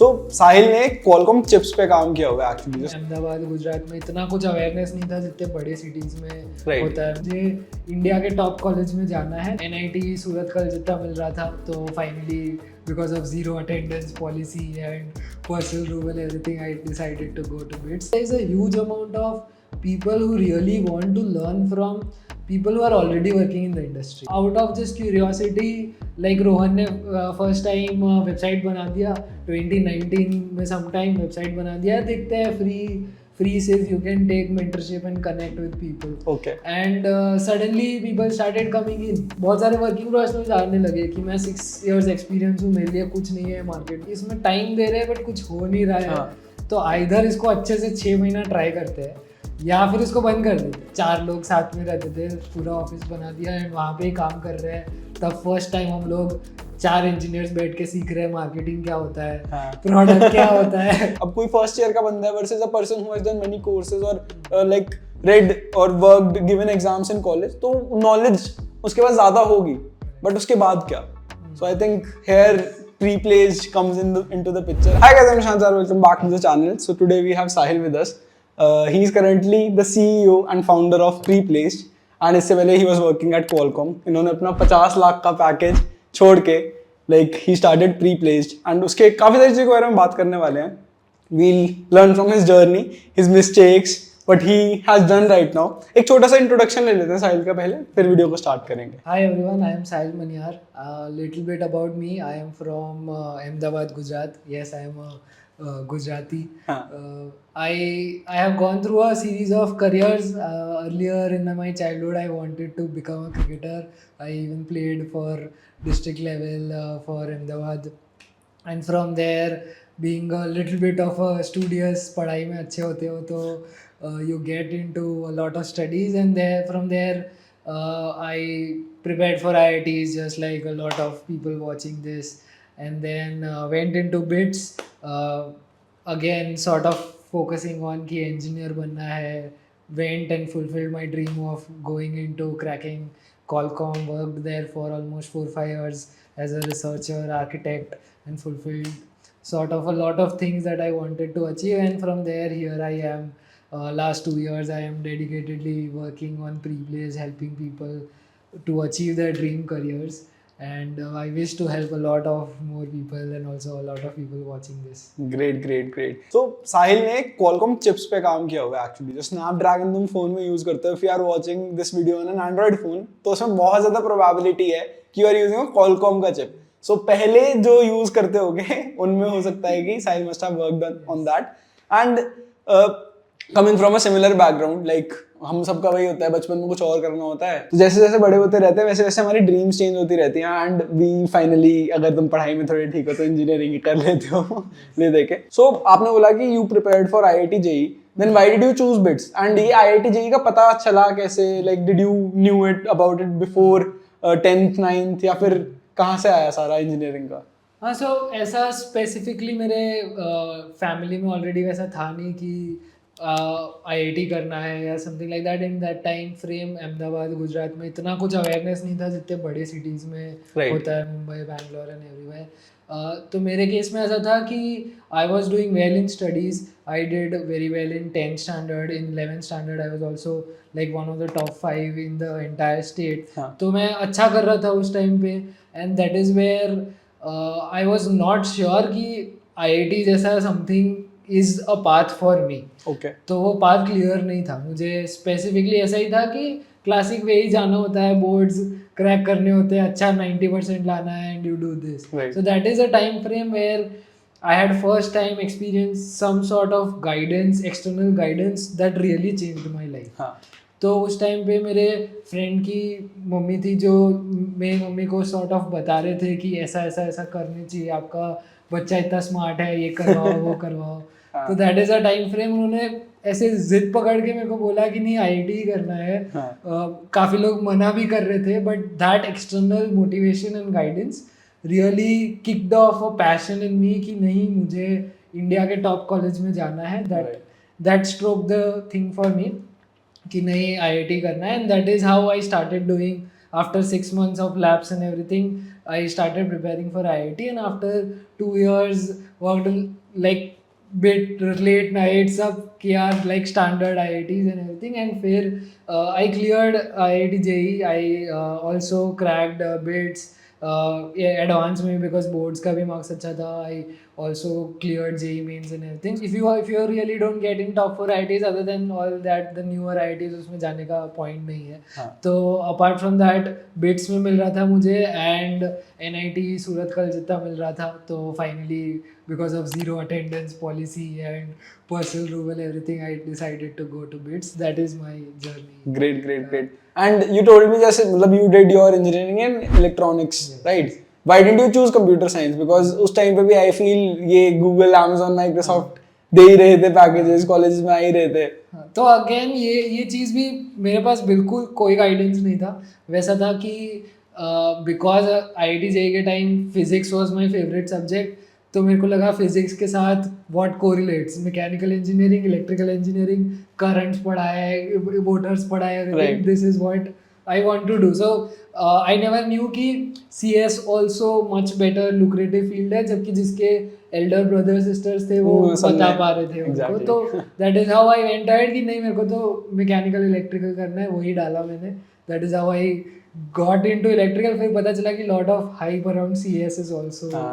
तो साहिल ने Qualcomm chips पे काम किया हुआ है एक्चुअली। अहमदाबाद गुजरात में इतना कुछ अवेयरनेस नहीं था जितने बड़े सिटीज में Right. होता है। मुझे इंडिया के टॉप कॉलेज में जाना है, एनआईटी सूरत का जितना मिल रहा था, तो finally because of zero attendance policy and personal rule everything I decided to go to BITS. There is a huge amount of people who really want to learn from people who are already working in the industry. Out of just curiosity, like Rohan ने first time website बना दिया 2019 में, sometime website बना दिया, देखते हैं free सिर्फ you can take mentorship and connect with people. Okay. And suddenly people started coming in. बहुत सारे वर्किंग प्रोफेशनल्स जानने लगे कि मैं 6 years एक्सपीरियंस हूँ, मेरे लिए कुछ नहीं है मार्केट, इसमें टाइम दे रहे हैं बट कुछ हो नहीं रहा है। तो आइधर इसको अच्छे से 6 महीना ट्राई करते हैं या फिर इसको बंद कर देते। 4 लोग साथ में रहते थे, पूरा ऑफिस बना दिया एंड वहाँ पे ही काम कर रहे हैं। तब फर्स्ट टाइम हम लोग 4 इंजीनियर्स बैठ के सीख रहे हैं मार्केटिंग क्या होता है, प्रोडक्ट क्या होता है। अब कोई फर्स्ट ईयर का बंदा है versus a person who has done many courses और लाइक रेड और worked given exams in college, तो नॉलेज उसके पास ज्यादा होगी, बट उसके बाद क्या? So I think here pre-placed comes into the picture. Hi guys, I'm Shansar. Welcome back to the channel. So today we have Sahil with us. He is currently the CEO and founder of pre-placed, and इससे पहले he was working at Qualcomm. इन्होंने अपना 50 लाख का package छोड़ के like he started pre-placed, and उसके काफ़ी सारी चीज़ों के बारे में बात करने वाले हैं. We'll learn from his journey, his mistakes, what he has done right now. एक छोटा सा इंट्रोडक्शन ले लेते हैं साहिल का पहले, फिर वीडियो को स्टार्ट करेंगे. Hi everyone, I am Sahil Manyar. A little bit about me. I am from Ahmedabad, Gujarat. Yes, I am a Gujarati. I have gone through a series of careers. Earlier in my childhood, I wanted to become a cricketer. I even played for district level for Ahmedabad. And from there, being a little bit of a studious, पढ़ाई में अच्छे होते हो तो you get into a lot of studies, and from there I prepared for IITs just like a lot of people watching this, and then went into BITS, again sort of focusing on कि engineer बनना है. Went and fulfilled my dream of going into cracking Qualcomm, worked there for almost 4-5 years as a researcher, architect, and fulfilled sort of a lot of things that I wanted to achieve, and from there here I am. Last 2 years I am dedicatedly working on pre-plays, helping people to achieve their dream careers, and I wish to help a lot of more people and also a lot of people watching this. Great. तो साहिल ने Qualcomm chips पे काम किया हुआ है actually. जो Snapdragon तुम phone में यूज करते हो, if you are watching this video on an android phone, तो उसमें बहुत ज्यादा प्रोबेबिलिटी है कि you are using a Qualcomm का चिप. सो पहले जो यूज करते होगे उनमें हो सकता है कि Sahil must have worked on that. And coming from a similar background, like हम सबका वही होता है, बचपन में कुछ और करना होता है, तो जैसे जैसे बड़े होते रहते हैं वैसे वैसे हमारी ड्रीम्स चेंज होती रहती हैं. एंड वी फाइनली, अगर तुम पढ़ाई में थोड़े ठीक हो तो इंजीनियरिंग ही कर लेते हो ले देके. सो आपने बोला कि you prepared for IIT JEE, then why did you choose BITS? And ये IIT JEE का पता चला कैसे? Like did you knew it about it before 10th 9th, या फिर कहाँ से आया सारा इंजीनियरिंग का? हाँ, सो ऐसा स्पेसिफिकली मेरे फैमिली में ऑलरेडी वैसा था नहीं कि IIT करना है या something like that. In that time frame Ahmedabad Gujarat में इतना कुछ अवेयरनेस नहीं था जितने बड़े सिटीज़ में होता है, मुंबई, बैंगलोर एंड एवरीवेयर. तो मेरे केस में ऐसा था कि I was doing well in studies. I did very well in 10th standard. In 11th standard I was also like one of the top 5 in the entire state. तो मैं अच्छा कर रहा था उस टाइम पे, and that is where I was not sure कि IIT जैसा something is a path for me. Okay. तो वो पाथ क्लियर नहीं था. मुझे स्पेसिफिकली ऐसा ही था कि क्लासिक वे ही जाना होता है, बोर्ड्स क्रैक करने होते हैं, अच्छा 90% लाना है, and you do this. So that is a time frame where I had first time experience some sort of guidance, external guidance that really changed my life. तो उस टाइम पे मेरे फ्रेंड की मम्मी थी जो मेरी मम्मी को sort of बता रहे थे कि ऐसा ऐसा ऐसा करनी चाहिए, आपका बच्चा इतना स्मार्ट है, ये करवाओ वो करवाओ. तो that is a time frame. उन्होंने ऐसे जिद पकड़ के मेरे को बोला कि नहीं IIT ही करना है. काफ़ी लोग मना भी कर रहे थे, but that external motivation and guidance really kicked off a passion in me कि नहीं, मुझे इंडिया के टॉप कॉलेज में जाना है. That stroke the thing for me कि नहीं IIT करना है. And that is how I started doing after 6 months of labs and everything, I started preparing for IIT, and after 2 years worked like bit late nights up किया like standard IITs and everything, and फिर I cleared IIT JEE. I also cracked bits advance में because boards का भी marks अच्छा था. I also cleared JEE mains and everything. If you really don't get in top 4 IITs, other than all that the newer IITs, उसमें जाने का point नहीं है. तो apart from that bits में मिल रहा था मुझे, and NIT सूरत कलकत्ता मिल रहा था. तो finally because of zero attendance policy and personal rule and everything, I decided to go to bits. That is my journey. Great. And you told me जैसे मतलब you did your engineering in electronics, right? Why didn't you choose computer science? Because उस time पे भी I feel ये Google, Amazon, Microsoft दे ही रहे थे packages, college में आ ही रहे थे. तो अगेन ये चीज़ भी मेरे पास बिल्कुल कोई गाइडेंस नहीं था. वैसा था कि बिकॉज IIT JEE के time physics was my favourite subject, तो मेरे को लगा फिजिक्स के साथ what correlates, mechanical engineering, electrical engineering, currents पढ़ा है, मोटर्स पढ़ा है, this is what I want to do. So I never knew कि CS also much better lucrative field है, जबकि जिसके elder brothers sisters थे वो बता पा रहे थे उनको. तो that is how I went ahead कि नहीं मेरे को तो mechanical electrical करना है, वही डाला मैंने. That is how I got into electrical. फिर पता चला कि lot of hype around CS is also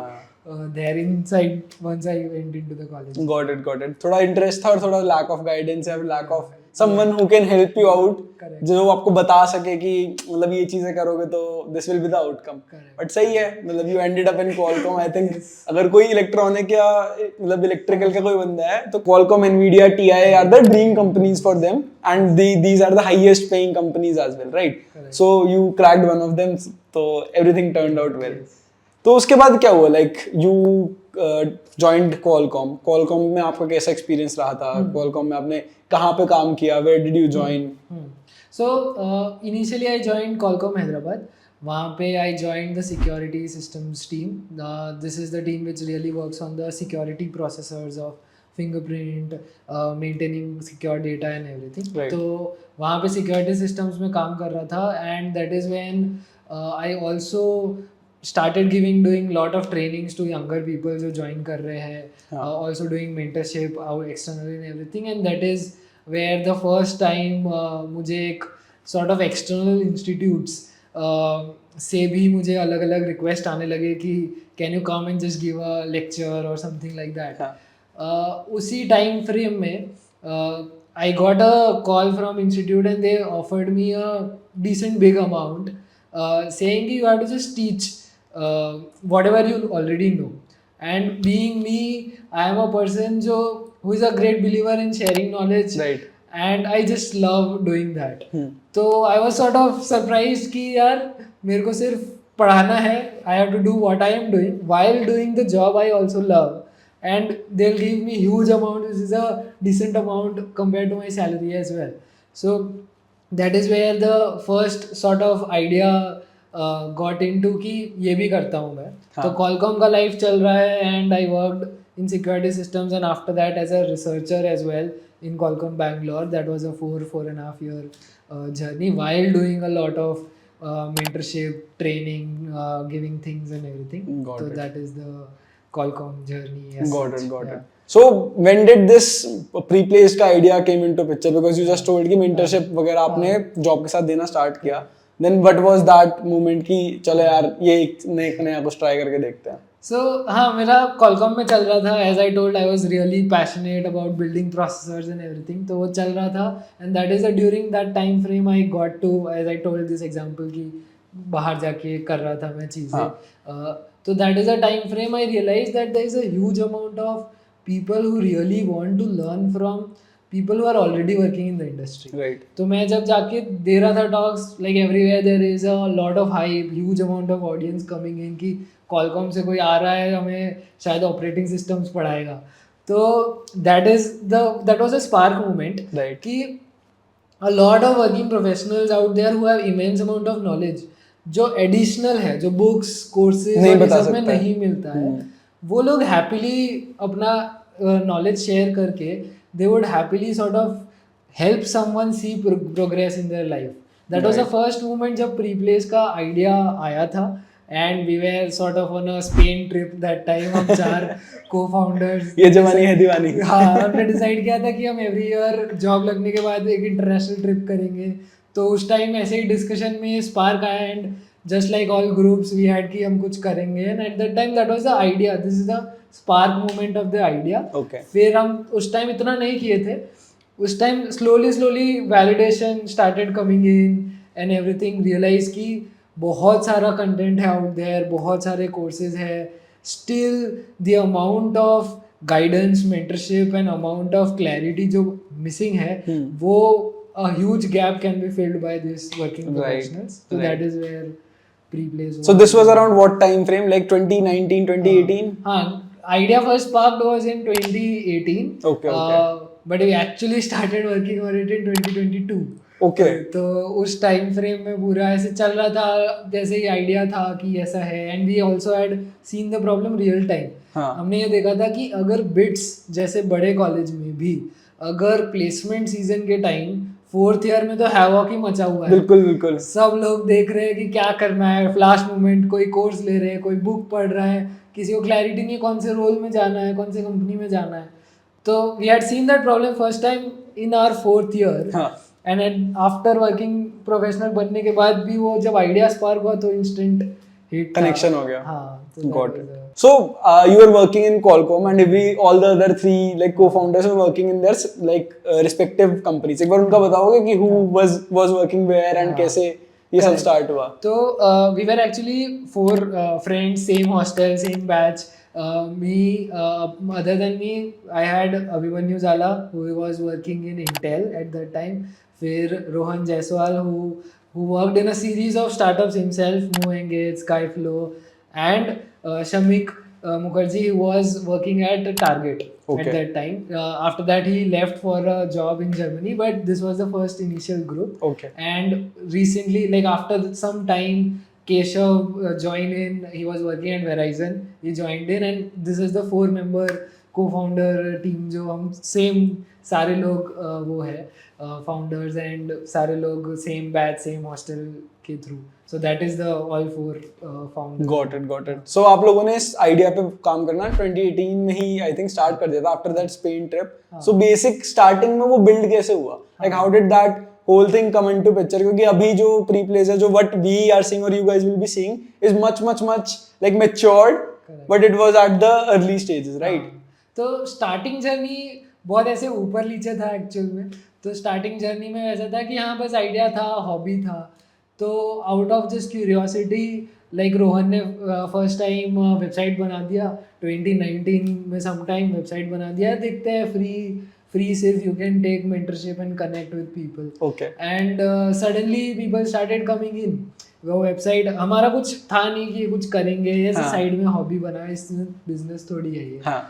there inside once I went into the college. Got it. थोड़ा interest था और थोड़ा lack of guidance या lack of someone who can help you out, जो आपको बता सके कि मतलब ये चीजें करोगे तो this will be the outcome. But सही है, मतलब you ended up in Qualcomm. I think अगर कोई इलेक्ट्रॉनिक या मतलब इलेक्ट्रिकल का कोई बंदा है तो Qualcomm, Nvidia, TI are the dream companies for them, and these are the highest paying companies as well, right? So you cracked one of them, so everything turned out well. तो उसके बाद क्या हुआ, लाइक यू जॉइंड Qualcomm में आपका कैसा experience रहा था? Qualcomm में आपने कहाँ पे काम किया? Where did you join? So initially I joined Qualcomm Hyderabad. वहाँ पे I joined the security systems team. This is the team which really works on the security processors of fingerprint, maintaining secure data and everything. तो वहाँ पे security systems में काम कर रहा था, and that is when I also started doing lot of trainings to younger people जो join कर रहे हैं, also doing mentorship out externally and everything, and that is where the first time मुझे एक sort of external institutes से भी मुझे अलग अलग request आने लगे कि can you come and just give a lecture or something like that. उसी time frame में I got a call from institute and they offered me a decent big amount, saying you have to just teach whatever you already know. And being me, I am a person who is a great believer in sharing knowledge, right? And I just love doing that. So I was sort of surprised कि यार मेरे को सिर्फ पढ़ाना है, I have to do what I am doing while doing the job I also love, and they'll give me huge amount, which is a decent amount compared to my salary as well. So that is where the first sort of idea got into कि ये भी करता हूँ मैं. तो Qualcomm का life चल रहा है, and I worked in security systems, and after that as a researcher as well in Qualcomm Bangalore. That was a 4.5 year journey while doing a lot of mentorship, training, giving things and everything. So that is the Qualcomm journey. Got it. So when did this pre-placed का idea came into picture? Because you just told कि mentorship वगैरह आपने job के साथ देना start किया. Then what was that moment कि चलो यार ये नया कुछ ट्राई करके देखते हैं? So हाँ, मेरा Qualcomm में चल रहा था. As I told, I was really passionate about building processors and everything. तो वो चल रहा था, and that is during that time frame I got to, as I told this example कि बाहर जाके कर रहा था मैं चीज़ें. तो that is a time frame I realized that there is a huge amount of people who really want to learn from people who are already working in the industry. Right. तो मैं जब जाके दे रहा था talks, like everywhere there is a lot of hype, huge amount of audience coming in कि Qualcomm से कोई आ रहा है, हमें शायद operating systems पढ़ाएगा. तो that was a spark moment. Right. कि a lot of working professionals out there who have immense amount of knowledge, जो additional है, जो books, courses और सब में नहीं मिलता है, वो लोग happily अपना knowledge share करके they would happily sort of help someone see progress in their life. That was the first moment जब प्री प्लेस का आइडिया आया था and we were sort of on a Spain trip that time. हम 4 co-founders, ये जवानी है दीवानी. हाँ, हमने डिसाइड किया था कि हम एवरी ईयर जॉब लगने के बाद एक इंटरनेशनल ट्रिप करेंगे. तो उस टाइम ऐसे ही डिस्कशन में स्पार्क आया and just like all groups we had कि हम कुछ करेंगे and at that time that was the idea. This is the spark moment of the idea. फिर हम उस टाइम इतना नहीं किए थे. उस टाइम slowly validation started coming in and everything. Realize की बहुत सारा कंटेंट है आउट देयर, बहुत सारे कोर्सेज है. Still the amount of guidance, mentorship and amount of clarity जो मिसिंग है, वो a huge gap can be filled by this working professionals. So that is where pre-plays. So this was around what time frame? Like 2019, 2018? Idea first sparked was in 2018. Okay. But we actually started working on it in 2022. Okay. तो उस time frame में पूरा ऐसे चल रहा था, जैसे ही idea था कि ऐसा है. And we also had seen the problem real time. हमने ये देखा था कि अगर बिट्स जैसे बड़े कॉलेज में भी अगर प्लेसमेंट सीजन के टाइम 4th ईयर में तो हैवॉक ही मचा हुआ है. बिल्कुल. सब लोग देख रहे हैं कि क्या करना है, फ्लैश मूवमेंट, कोई कोर्स ले रहे हैं, कोई बुक पढ़ रहा है, किसी को क्लैरिटी नहीं कौन से रोल में जाना है, कौन से कंपनी में जाना है. तो we had seen that problem first time in our 4th year. And after working professional बनने के बाद भी वो जब आइडिया स्पार्क हुआ तो इंस्टेंट हिट कनेक्शन हो गया. हाँ, Got it. So you were working in Qualcomm and all the other 3 like co-founders were working in their like respective companies. एक बार उनका बताओगे कि who was working where and कैसे ये सब start हुआ? तो we were actually 4 friends, same hostel, same batch. Me, other than me, I had Abhimanyu Zala who was working in Intel at that time. फिर Rohan Jaiswal who worked in a series of startups himself, MoveEngage, Skyflow, and Shamik Mukherjee was working at Target at that time. After that he left for a job in Germany, but this was the first initial group. And recently, like after some time, Keshav joined in. He was working at Verizon. He joined in and this is the 4-member co-founder team जो हम same सारे लोग वो है founders and सारे लोग same batch, same hostel के through. So that is the all 4 founders. Got it. So आप लोगों ने इस आइडिया पे काम करना 2018 में ही I think start कर दिया था after that Spain trip. So basic starting में वो build कैसे हुआ? Like how did that whole thing come into picture? क्योंकि अभी जो pre-plays है, जो what we are seeing or you guys will be seeing is much like matured. Correct. But it was at the early stages, right? तो starting journey बहुत ऐसे ऊपर नीचे था एक्चुअल में. तो स्टार्टिंग जर्नी में ऐसा था कि हाँ बस आइडिया था, हॉबी था. तो out of just curiosity like Rohan ने फर्स्ट टाइम वेबसाइट बना दिया 2019 में, सम टाइम वेबसाइट बना दिया. देखते हैं फ्री सिर्फ you can take mentorship and connect with people. And suddenly people started coming in. वो वेबसाइट हमारा कुछ था नहीं कि कुछ करेंगे, ये साइड में हॉबी बना, इस बिजनेस थोड़ी है ये.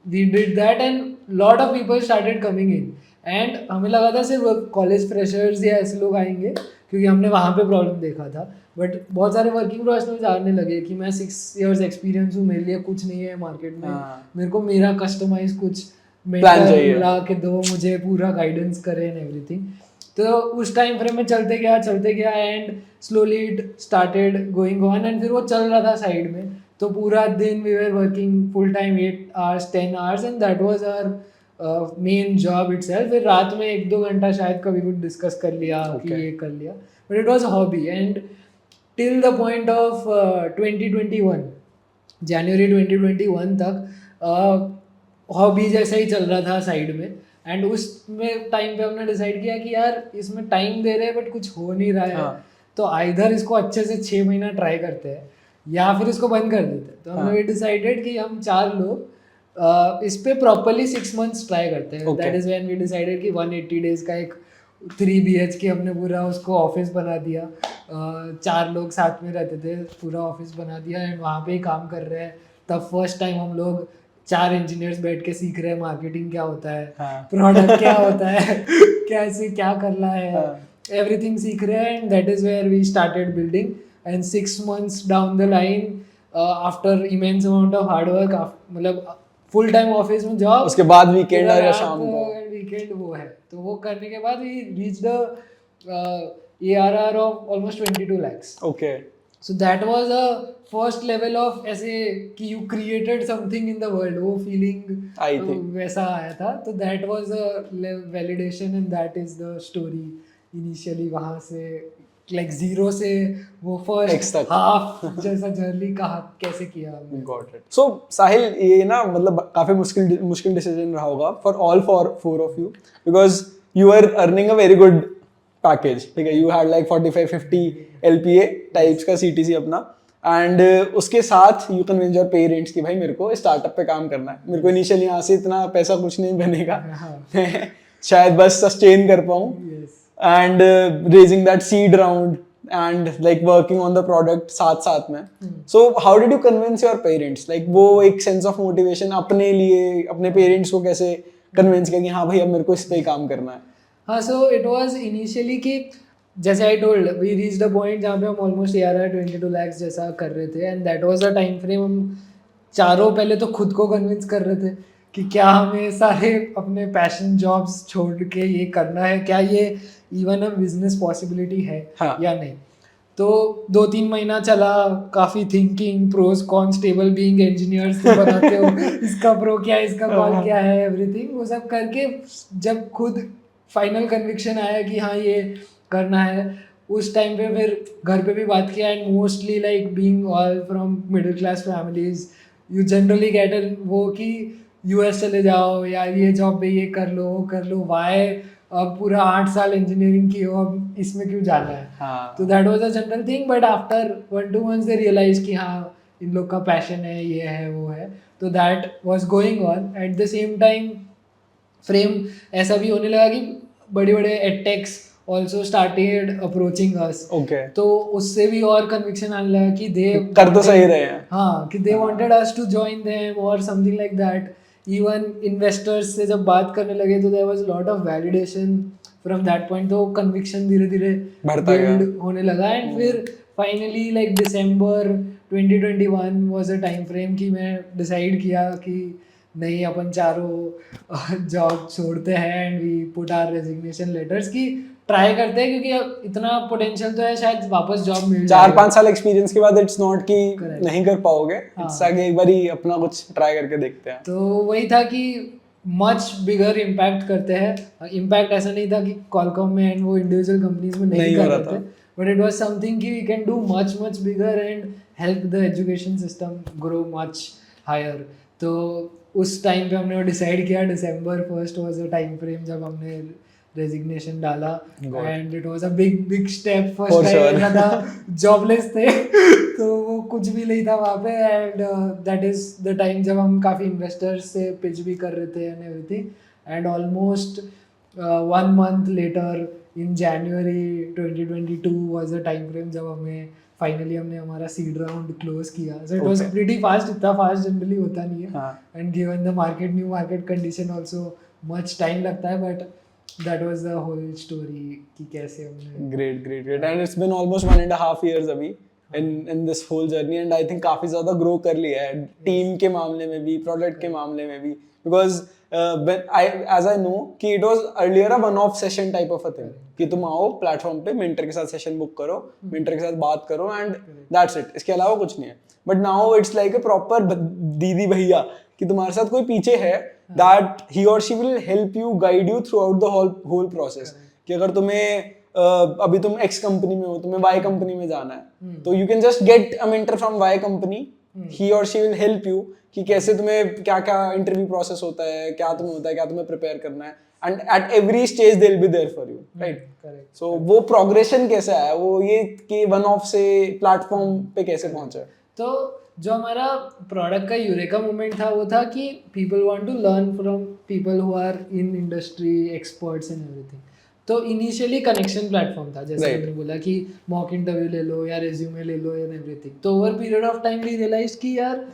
We did that and lot of people started coming in. And हमें लगा था सिर्फ कॉलेज फ्रेशर्स या ऐसे लोग आएंगे क्योंकि हमने वहाँ पे प्रॉब्लम देखा था. बट बहुत सारे वर्किंग प्रोफेशनल्स आने लगे कि मैं 6 years एक्सपीरियंस हूँ, मेरे लिए कुछ नहीं है मार्केट में, मेरे को मेरा कस्टमाइज कुछ मेंटर ला के दो, मुझे पूरा गाइडेंस करे एंड एवरीथिंग. तो उस टाइम फ्रेम में चलते गया and slowly it started going on. And फिर वो चल रहा था साइड में. तो पूरा दिन we were working full time 8 hours 10 hours and that was our main job itself. फिर रात में 1-2 घंटा शायद कभी कुछ डिस्कस कर लिया कि ये कर लिया. But it was hobby. And till the point of 2021 जनवरी 2021 तक हॉबी जैसा ही चल रहा था साइड में. एंड उसमें टाइम पे हमने डिसाइड किया कि यार इसमें टाइम दे रहे हैं बट कुछ हो नहीं रहा है. तो आइदर इसको अच्छे से 6 महीना ट्राई करते हैं या फिर इसको बंद कर देते हैं. तो हमने डिसाइडेड कि हम 4 लोग इस पे प्रॉपरली 6 months ट्राई करते हैं. That is when we decided कि 180 days का एक 3 BHK हमने पूरा उसको ऑफिस बना दिया. 4 लोग साथ में रहते थे, पूरा ऑफिस बना दिया एंड वहाँ पे ही काम कर रहे हैं. तब फर्स्ट टाइम हम लोग 4 इंजीनियर्स बैठ के सीख रहे हैं मार्केटिंग क्या होता है, प्रोडक्ट क्या होता है, कैसे क्या करना है, एवरीथिंग सीख रहे हैं. And that is where we started building. And 6 months down the line after immense amount of hard work, मतलब फुल टाइम ऑफिस में जॉब, उसके बाद वीकेंड या शाम को वीकेंड वो है. तो वो करने के बाद we reach the ARR of almost 22 lakhs. Okay. So that was a first level of ऐसे कि you created something in the world, वो feeling I think. वैसा आया था. तो that was a validation and that is the story initially वहाँ से like zero से वो X first तक. half जैसा जर्नी कहाँ कैसे किया हमने. Got it. So साहिल ये ना मतलब काफी मुश्किल डिसीजन रहा होगा for all four of you because you were earning a very good package. ठीक है, you had like 45-50 LPA types का CTC अपना and उसके साथ you convince your parents कि भाई मेरे को स्टार्टअप पे काम करना है, मेरे को इनिशियली यहाँ से इतना पैसा कुछ नहीं बनेगा, मैं शायद बस सस्टेन कर पाऊँ and raising that seed round and like working on the product साथ में. So how did you convince your parents? Like वो एक sense of motivation अपने लिए अपने parents को कैसे convince किया कि हाँ भाई अब मेरे को इस पे ही काम करना है. हाँ, so it was initially कि जैसे I told we reached a point जहाँ पे हम almost ARR 22 lakhs जैसा कर रहे थे and that was the time frame. हम चारों पहले तो खुद को convince कर रहे थे कि क्या हमें सारे अपने passion jobs छोड़ के ये करना है, क्या ये even a business possibility है या नहीं. तो 2-3 महीना चला, काफ़ी thinking, pros cons table, being engineers तुम बनाते हो इसका प्रो क्या है, इसका कॉल क्या है, एवरीथिंग वो सब करके जब खुद फाइनल कन्विक्शन आया कि हाँ ये करना है, उस टाइम पे फिर घर पे भी बात किया. And mostly like being all from middle class families you generally get वो कि US चले जाओ या ये जॉब पे ये कर लो वो कर लो, वाई अब पूरा 8 साल इंजीनियरिंग की हो, अब इसमें क्यों जाना है. तो that was a general thing. But after 1-2 months they realize कि हाँ इन लोग का पैशन है, ये है वो है. तो that was going on. At the same time frame ऐसा भी होने लगा कि बड़े बड़े एडटेक्स ऑल्सो स्टार्टेड अप्रोचिंग अस. तो उससे भी और कन्विक्शन आने लगा कि दे कर तो सही रहे हैं. हाँ, कि they wanted us to join them और something like that. Even investors से जब बात करने लगे तो there was lot of validation from that point. तो कन्विक्शन धीरे धीरे बिल्ड होने लगा. एंड फिर finally like December 2021 was a time frame कि मैं डिसाइड किया कि नहीं अपन चारों जॉब छोड़ते हैं and we put our resignation letters की ट्राई करते हैं क्योंकि अब इतना पोटेंशियल तो है शायद वापस जॉब मिल जाए. 4-5 साल एक्सपीरियंस के बाद इट्स नॉट कि नहीं कर पाओगे, इट्स आगे एक बार ही अपना कुछ ट्राई करके देखते हैं. तो वही था कि मच बिगर इम्पैक्ट करते हैं. इम्पैक्ट ऐसा नहीं था कि कॉलकॉम में एंड वो इंडिविजुअल कंपनीज में नहीं कर रहे थे, बट इट वाज समथिंग कि we can do much bigger and help the education system grow much higher. तो उस टाइम पे हमने वो डिसाइड किया. December 1st was a time frame जब हमने रेजिग्नेशन डाला. And it was a big step. First time ऐसा था जॉबलेस थे तो वो कुछ भी नहीं था वहाँ पे. And that is the time जब हम काफ़ी इन्वेस्टर्स से पिच भी कर रहे थे and everything. And almost 1 month later in January 2022 was the time frame जब हमें फाइनली हमने हमारा सीड राउंड क्लोज किया. So it was pretty fast. इतना फास्ट जनरली होता नहीं है. And given the market new market condition also much time लगता है. But that was the whole story कि कैसे हमने. Great. And it's been almost 1.5 years अभी in this whole journey and I think काफी ज़्यादा grow कर लिया है टीम के मामले में भी, प्रोडक्ट के मामले में भी. Because as I know कि it was earlier a one-off session type of a thing कि तुम आओ प्लेटफॉर्म पे मेंटर के साथ सेशन बुक करो, मेंटर के साथ बात करो एंड दैट्स इट. इसके अलावा कुछ नहीं है. But now it's like a proper दीदी भैया कि तुम्हारे साथ कोई पीछे है that he or she will help you, guide you throughout the whole process. कि अगर तुम्हें अभी तुम X कंपनी में हो, तुम्हें Y कंपनी में जाना है, तो you can just get a mentor from Y company. He or she will help you कि कैसे तुम्हें क्या क्या इंटरव्यू प्रोसेस होता है, क्या तुम्हें होता है, क्या तुम्हें प्रिपेयर करना है. And at every stage they will be there for you, right. So वो प्रोग्रेशन कैसे आया, वो ये कि वन ऑफ से प्लेटफॉर्म पे कैसे पहुंचा? तो जो हमारा प्रोडक्ट का यूरेका मोमेंट था वो था कि people want to learn from people who are in industry, experts and everything. तो इनिशियली कनेक्शन प्लेटफॉर्म था, जैसे मैंने बोला कि मॉक इंटरव्यू ले लो या रेज्यूमे ले लो एंड एवरीथिंग. तो over period of time we realize कि यार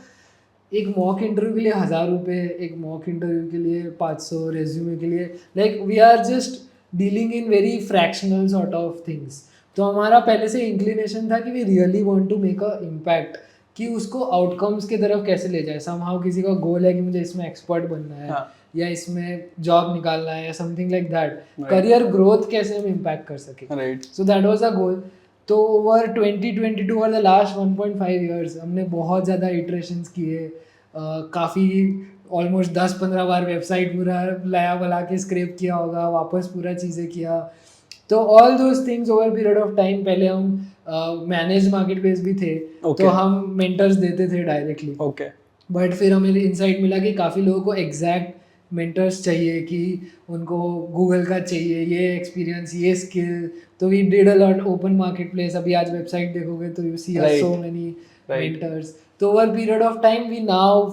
एक मॉक इंटरव्यू के लिए 1000 रुपये, एक मॉक इंटरव्यू के लिए 500, रेज्यूमे के लिए like we are just dealing in very fractional sort of things. तो हमारा पहले से इंक्लिनेशन था कि we really want to make a impact कि उसको आउटकम्स की तरफ कैसे ले जाए। समहाउ किसी का गोल है कि मुझे इसमें एक्सपर्ट बनना है, हाँ. या इसमें जॉब निकालना है, या something like that. Right. Career growth कैसे हम इम्पैक्ट कर सके। Right. So that was a goal. तो ओवर 2022 और द लास्ट 1.5 ईयर्स हमने बहुत ज़्यादा इटरेशंस किए, काफ़ी ऑलमोस्ट 10-15 बार वेबसाइट पूरा लाया बला के स्क्रैप किया होगा, वापस पूरा चीज़ें किया। तो all those things over period of time. पहले हम मैनेज मार्केट प्लेस भी थे, तो हम मेंटर्स देते थे डायरेक्टली। ओके. बट फिर हमें इंसाइट मिला कि काफ़ी लोगों को एग्जैक्ट मेंटर्स चाहिए, कि उनको गूगल का चाहिए ये एक्सपीरियंस, ये स्किल। तो we did a lot open market place. अभी आज वेबसाइट देखोगे तो you see Right. So many Right. Mentors. तो over period of time we now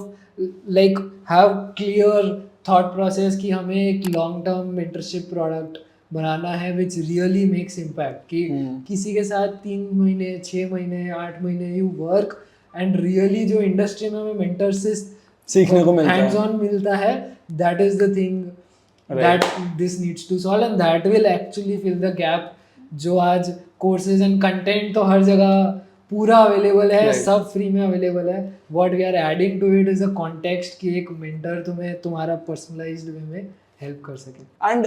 like have clear thought process कि हमें एक लॉन्ग टर्म मेंटरशिप प्रोडक्ट बनाना है विच रियली मेक्स इम्पैक्ट। कि किसी के साथ 3 महीने, 6 महीने, 8 महीने यू वर्क एंड रियली जो इंडस्ट्री में हमें मेंटर से सीखने को मिलता है, हैंड्स ऑन मिलता है, that is the thing that this needs to solve, and that will actually fill the gap. जो आज कोर्सेज एंड कंटेंट तो हर जगह पूरा अवेलेबल है, सब फ्री में अवेलेबल है। What we are adding to it is a context कि एक मेंटर तुम्हें तुम्हारा पर्सनलाइज्ड वे में हेल्प कर सके। एंड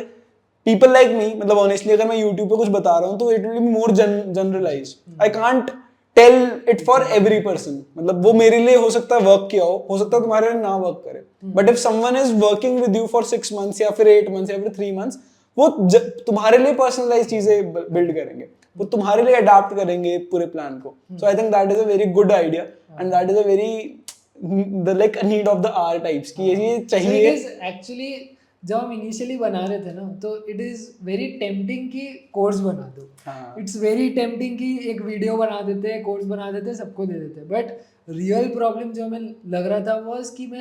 पीपल लाइक मी, मतलब ऑनेस्टली अगर मैं यूट्यूब पे कुछ बता रहा हूँ तो it will be more generalize. I can't tell it for every person. मतलब वो मेरे लिए हो सकता है वर्क किया हो सकता है तुम्हारे लिए ना वर्क करे, but if someone is working with you for 6 months या फिर 8 months या फिर 3 months, वो तुम्हारे लिए पर्सनलाइज चीजें बिल्ड करेंगे, वो तुम्हारे लिए अडाप्ट करेंगे पूरे प्लान को। So I think that is a very good idea and that is a very the like need of the hour types कि ये चाहिए। एक्चुअली जब हम इनिशियली बना रहे थे ना, तो इट इज़ वेरी टेम्पटिंग कि कोर्स बना दो। इट्स वेरी टेम्पटिंग कि एक वीडियो बना देते, कोर्स बना देते, सबको दे देते। बट रियल प्रॉब्लम जो हमें लग रहा था वॉज कि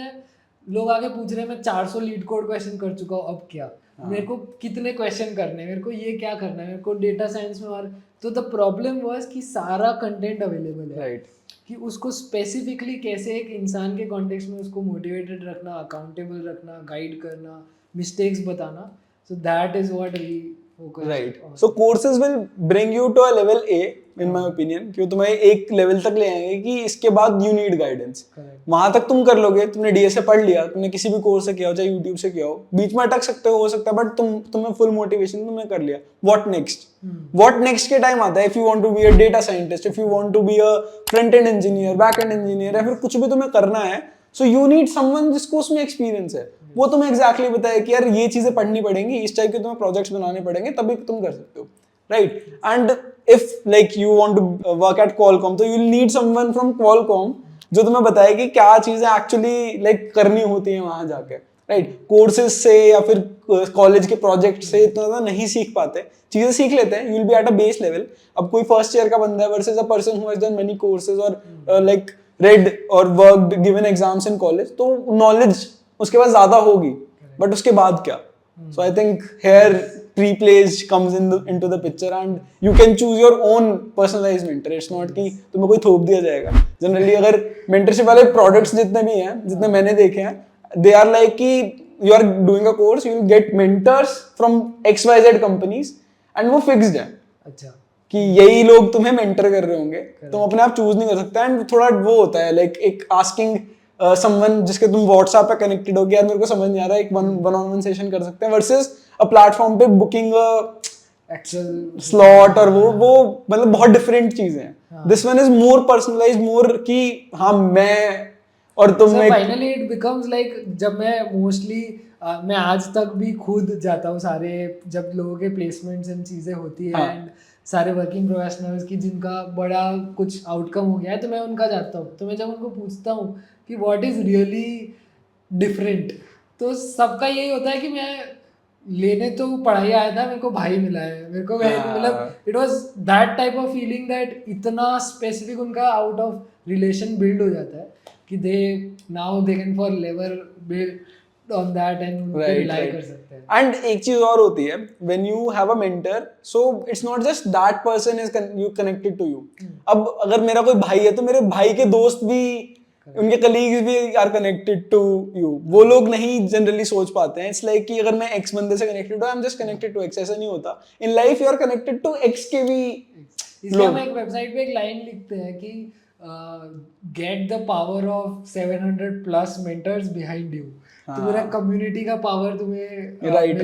लोग आगे पूछ रहे हैं, मैं 400 लीड कोड क्वेश्चन कर चुका हूँ, अब क्या? मेरे को कितने क्वेश्चन करने, मेरे को ये क्या करना है, मेरे को डेटा साइंस में। और तो द प्रॉब्लम वॉज कि सारा कंटेंट अवेलेबल है, कि उसको स्पेसिफिकली कैसे एक इंसान के कॉन्टेक्स्ट में उसको मोटिवेटेड रखना, अकाउंटेबल रखना, गाइड करना, मिस्टेक्स बताना। So that is what we focus. Right, so courses will bring you to a level A in my opinion, कि तुम्हें एक लेवल तक ले आएंगे कि इसके बाद यू नीड गाइडेंस। वहां तक तुम कर लोगे, तुमने डीएसए पढ़ लिया, तुमने किसी भी कोर्स से किया हो, चाहे यूट्यूब से किया हो, बीच में अटक सकते हो सकता है, बट तुम्हें फुल मोटिवेशन तुमने कर लिया। व्हाट नेक्स्ट के टाइम आता है। If you want to be a data scientist, if you want to be a front end engineer, back end engineer, या फिर कुछ भी तुम्हें करना है, सो यू नीड समवन जिसको उसमें एक्सपीरियंस है, वो तुम्हें एग्जैक्टली बताए कि यार ये चीजें पढ़नी पड़ेंगी, इस टाइप के तुम्हें प्रोजेक्ट्स बनाने पड़ेंगे, तभी तुम कर सकते हो, right? And if like you want to work at Qualcomm, तो you will need someone from Qualcomm जो तुम्हें बताए कि क्या चीजें एक्चुअली लाइक करनी होती है वहां जाके, राइट? कोर्सेज से या फिर कॉलेज के प्रोजेक्ट से इतना ज्यादा नहीं सीख पाते, चीजें सीख लेते हैं, you will be at a base level. अब कोई फर्स्ट ईयर का बंदा है versus a person who has done many courses और like read or worked, given exams in college, तो knowledge उसके पास ज्यादा होगी, but उसके बाद क्या? So I think here pre-placed comes into the picture and you can choose your own personalized mentor. It's not कि तुम्हें कोई थोप दिया जाएगा। Generally अगर mentorship वाले products जितने भी हैं, जितने मैंने देखे हैं, they are like कि you are doing a course, you will get mentors from XYZ companies and वो fixed है। अच्छा, कि यही लोग तुम्हें मेंटर कर रहे होंगे, तुम अपने आप चूज नहीं कर सकते। एंड थोड़ा वो होता है लाइक एक आस्किंग समवन जिसके तुम व्हाट्सएप पे कनेक्टेड हो, यार मेरे को समझ नहीं आ रहा, एक वन ऑन वन सेशन कर सकते हैं, वर्सेस अ प्लेटफॉर्म पे बुकिंग एक्चुअल स्लॉट, और वो मतलब बहुत डिफरेंट चीजें हैं। This one is more personalized, more कि हाँ मैं और तुम एक फाइनली इट बिकम्स लाइक, जब मैं मोस्टली मैं आज तक भी खुद जाता हूँ सारे, जब लोगों के प्लेसमेंट्स एंड चीज़ें होती है एंड सारे वर्किंग प्रोफेशनल्स की जिनका बड़ा कुछ आउटकम हो गया है, तो मैं उनका जाता हूँ। तो मैं जब उनको पूछता हूँ कि व्हाट इज़ रियली डिफरेंट, तो सबका यही होता है कि मैं लेने तो पढ़ाई आया था, मेरे को भाई मिला है, मेरे को मतलब it was that type of feeling that इतना स्पेसिफिक उनका आउट ऑफ रिलेशन बिल्ड हो जाता है कि they now they can forever build on that and rely कर सकते हैं। And एक चीज और होती है, when you have a mentor, so it's not just that person is you connected to you. अब अगर मेरा कोई भाई है तो मेरे भाई के दोस्त भी, उनके कलीग्स भी आर कनेक्टेड टू यू। वो लोग नहीं जनरली सोच पाते हैं। इट्स लाइक कि अगर मैं एक्स बंदे से कनेक्टेड हूँ, I am just connected to X, ऐसा नहीं होता। In life you are connected to X के भी। इसलिए हम एक वेबसाइट पे एक लाइन लिखते हैं कि get the power of 700 plus mentors behind you. तो मेरा कम्युनिटी का पावर तुम्हें राइट।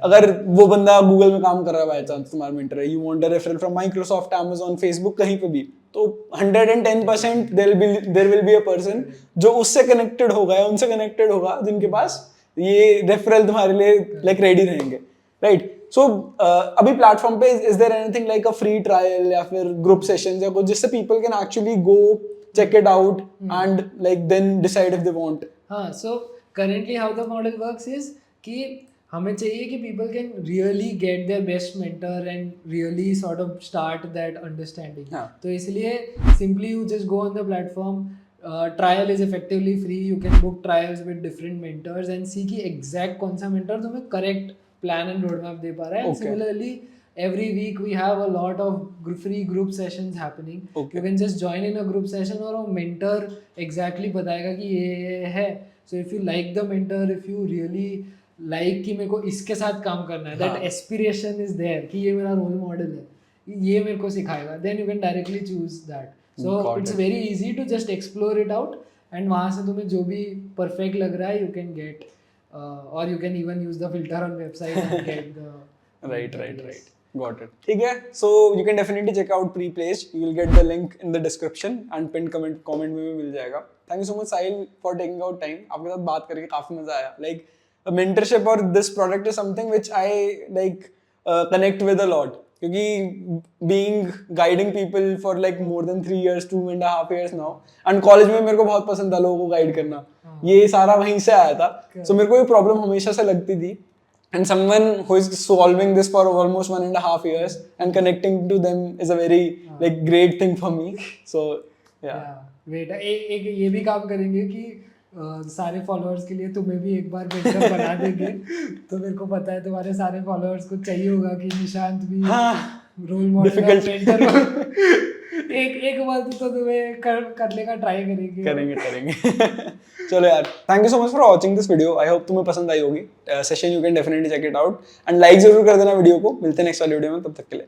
अगर वो बंदा गूगल में काम कर रहा है बाय चांस, तुम्हारा मेंटर है, you want a referral from Microsoft, Amazon, Facebook, कहीं पे भी, तो 110% there will be a person जो उससे कनेक्टेड होगा या उनसे कनेक्टेड होगा जिनके पास ये रेफरल तुम्हारे लिए लाइक रेडी रहेंगे, राइट? सो अभी प्लेटफॉर्म पे is there anything like a free trial या फिर ग्रुप सेशंस या कुछ जिससे people can actually go check it out and like then decide if they want? हाँ, so currently how the model works is कि हमें चाहिए कि people can really get their best mentor and really sort of start that understanding. हाँ. तो इसलिए simply you just go on the platform, trial is effectively free, you can book trials with different mentors and see कि exact कौन सा mentor तुम्हें correct plan and roadmap दे पा रहा है. And similarly every week we have a lot of free group sessions happening. You can just join in a group session और वो mentor exactly बताएगा कि ये है. So if you like the mentor, if you really like कि मेरे को इसके साथ काम करना है, that aspiration is there कि ये मेरा role model है, ये मेरे को सिखाएगा, then you can directly choose that. So it's very easy to just explore it out and वहाँ से तुम्हें जो भी perfect लग रहा है you can get, or you can even use the filter on website and get the right. Got it. ठीक है, so you can definitely check out Preplaced. You will get the link in the description and pinned comment में भी मिल जाएगा. Thank you so much Sahil for taking out time. आपके साथ बात करके काफी मजा आया. Like mentorship और this product is something which I like connect with a lot. क्योंकि being guiding people for like more than 3 years, 2.5 years now, and college में मेरे को बहुत पसंद था लोगों को गाइड करना. ये सारा वहीं से आया था. So मेरे को ये प्रॉब्लम हमेशा से लगती थी. And someone who is solving this for almost 1.5 years and connecting to them is a very like great thing for me. So yeah. Wait, एक ये भी काम करेंगे कि सारे फॉलोअर्स के लिए तुम्हें भी एक बार मेंटर बना देंगे. तो मेरे को पता है तुम्हारे सारे फॉलोअर्स को चाहिए होगा कि निशांत भी रोल मॉडल मेंटर एक बार तो तुम्हें करने का ट्राई करेंगे. चलो यार, thank you so much for watching this video. I hope तुम्हें पसंद आई होगी session. You can definitely check it out and like जरूर कर देना वीडियो को. मिलते हैं नेक्स्ट वाली वीडियो में, तब तक के लिए